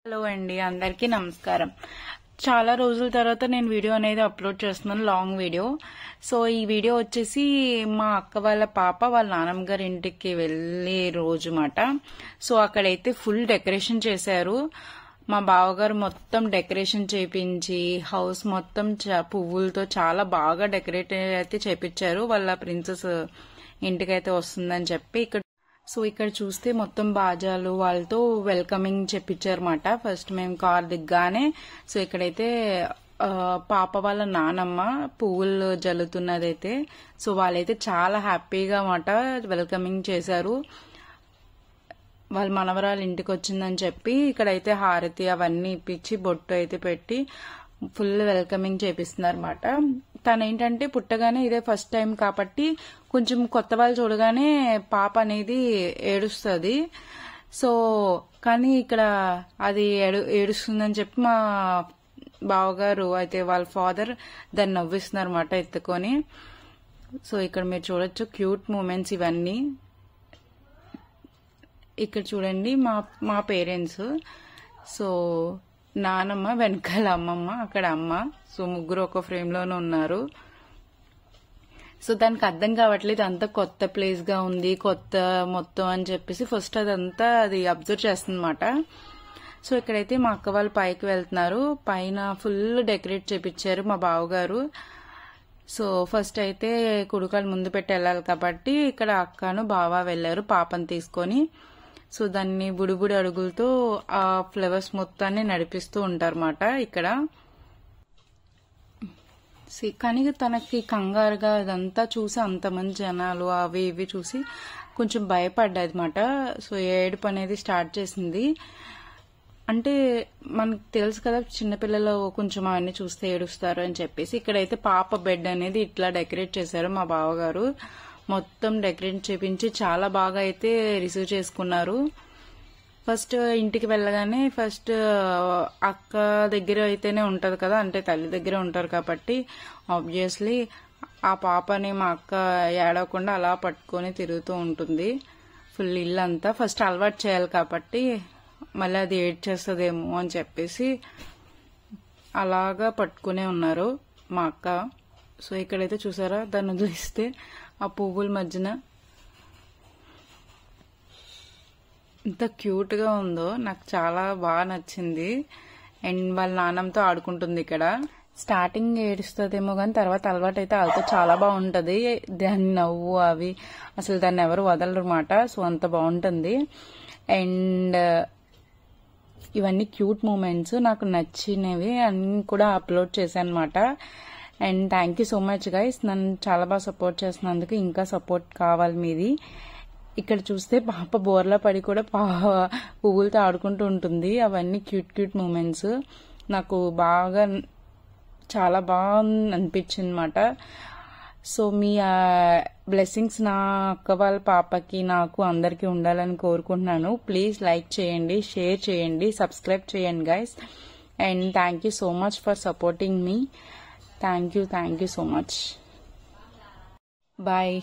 Hello అండి, అందరికీ నమస్కారం. చాలా రోజుల తర్వాత నేను వీడియో అనేది అప్లోడ్ చేస్తున్నాను, లాంగ్ వీడియో. సో ఈ వీడియో వచ్చేసి మా అక్క వాళ్ళ పాప వాళ్ళ నాన్నమ్మ గారి ఇంటికి వెళ్ళే రోజు మాట. సో అక్కడైతే ఫుల్ డెకరేషన్ చేశారు. మా బావగారు మొత్తం డెకరేషన్ చేపించి హౌస్ మొత్తం పువ్వులతో చాలా బాగా డెకరేట్ అయితే చేపించారు. వాళ్ళ ప్రిన్సెస్ ఇంటికైతే వస్తుందని చెప్పి ఇక్కడ చూస్తే మొత్తం బాజాలు వాళ్ళతో వెల్కమింగ్ చెప్పించారన్నమాట. ఫస్ట్ మేము కార్ దిగ్గానే సో ఇక్కడైతే పాప వాళ్ళ నానమ్మ పువ్వులు జల్లుతున్నదైతే సో వాళ్ళైతే చాలా హ్యాపీగా మాట వెల్కమింగ్ చేశారు. వాళ్ళ మనవరాలు ఇంటికి వచ్చిందని చెప్పి ఇక్కడైతే హారతి అవన్నీ ఇప్పించి బొట్టు అయితే పెట్టి ఫుల్ వెల్కమింగ్ చేపిస్తున్నారు అన్నమాట. తను ఏంటంటే పుట్టగానే ఇదే ఫస్ట్ టైం కాబట్టి కొంచెం కొత్త వాళ్ళు చూడగానే పాప అనేది ఏడుస్తుంది. సో కానీ ఇక్కడ అది ఏడుస్తుందని చెప్పి మా బావగారు అయితే వాళ్ళ ఫాదర్ దాన్ని నవ్విస్తున్నారు అన్నమాట ఎత్తుకొని. సో ఇక్కడ మీరు చూడొచ్చు క్యూట్ మూమెంట్స్ ఇవన్నీ. ఇక్కడ చూడండి మా పేరెంట్స్. సో నానమ్మ వెనకాల అమ్మమ్మ, అక్కడ అమ్మ. సో ముగ్గురు ఒక ఫ్రేమ్ లోనే ఉన్నారు. సో దానికి అర్థం కావట్లేదు, అంతా కొత్త ప్లేస్ గా ఉంది, కొత్త మొత్తం అని చెప్పేసి ఫస్ట్ అదంతా అది అబ్జర్వ్ చేస్తుందన్నమాట. సో ఇక్కడైతే మా అక్క వాళ్ళు పైకి వెళ్తున్నారు. పైన ఫుల్ డెకరేట్ చేపించారు మా బావగారు. సో ఫస్ట్ అయితే కుడుకాలు ముందు పెట్టి వెళ్ళాలి కాబట్టి ఇక్కడ అక్కను బావ వెళ్లారు పాపను తీసుకొని. సో దాన్ని బుడిబుడి అడుగులతో ఆ ఫ్లవర్స్ మొత్తాన్ని నడిపిస్తూ ఉంటారన్నమాట ఇక్కడ. కానీ తనకి కంగారుగా ఇదంతా చూసి అంతమంది జనాలు అవి ఇవి చూసి కొంచెం భయపడ్డది అన్నమాట. సో ఏడుపు అనేది స్టార్ట్ చేసింది. అంటే మనకు తెలుసు కదా చిన్నపిల్లలు కొంచెం అవన్నీ చూస్తే ఏడుస్తారు అని చెప్పేసి ఇక్కడైతే పాప బెడ్ అనేది ఇట్లా డెకరేట్ చేశారు మా బావగారు. మొత్తం డెకరేట్ చేపించి చాలా బాగా అయితే రిసీవ్ చేసుకున్నారు. ఫస్ట్ ఇంటికి వెళ్ళగానే ఫస్ట్ అక్క దగ్గర అయితేనే ఉంటది కదా, అంటే తల్లి దగ్గర ఉంటారు కాబట్టి ఆబ్వియస్లీ ఆ పాపని మా అక్క ఏడవకుండా అలా పట్టుకొని తిరుగుతూ ఉంటుంది ఫుల్ ఇల్లంతా. ఫస్ట్ అలవాటు చేయాలి కాబట్టి మళ్ళీ అది ఏడ్చేస్తుందేమో అని చెప్పేసి అలాగా పట్టుకునే ఉన్నారు మా అక్క. సో ఇక్కడైతే చూసారా దాన్ని వదిలిస్తే ఆ పువ్వుల మధ్యన ఎంత క్యూట్ గా ఉందో, నాకు చాలా బాగా నచ్చింది. అండ్ వాళ్ళ నాన్నమ్మతో ఆడుకుంటుంది ఇక్కడ. స్టార్టింగ్ ఏడుస్తుందేమో కానీ తర్వాత అలవాటు అయితే వాళ్ళతో చాలా బాగుంటది. దాని నవ్వు అవి అసలు దాన్ని ఎవరు వదలరు అన్నమాట. సో అంత బాగుంటుంది. అండ్ ఇవన్నీ క్యూట్ మూమెంట్స్ నాకు నచ్చినవి అన్ని కూడా అప్లోడ్ చేశాను అన్నమాట. And thank you so much guys, నన్ను చాలా బాగా సపోర్ట్ చేస్తున్నందుకు. ఇంకా సపోర్ట్ కావాలి మీది. ఇక్కడ చూస్తే పాప బోర్లా పడి కూడా పువ్వులతో ఆడుకుంటూ ఉంటుంది. అవన్నీ క్యూట్ క్యూట్ మూమెంట్స్ నాకు బాగా చాలా బాగా అనిపించింది అన్నమాట. సో మీ బ్లెస్సింగ్స్ నా అక్క వాళ్ళ పాపకి నాకు అందరికీ ఉండాలని కోరుకుంటున్నాను. ప్లీజ్ లైక్ చేయండి, షేర్ చేయండి, సబ్స్క్రైబ్ చేయండి guys. And thank you so much for supporting me. Thank you so much. Bye.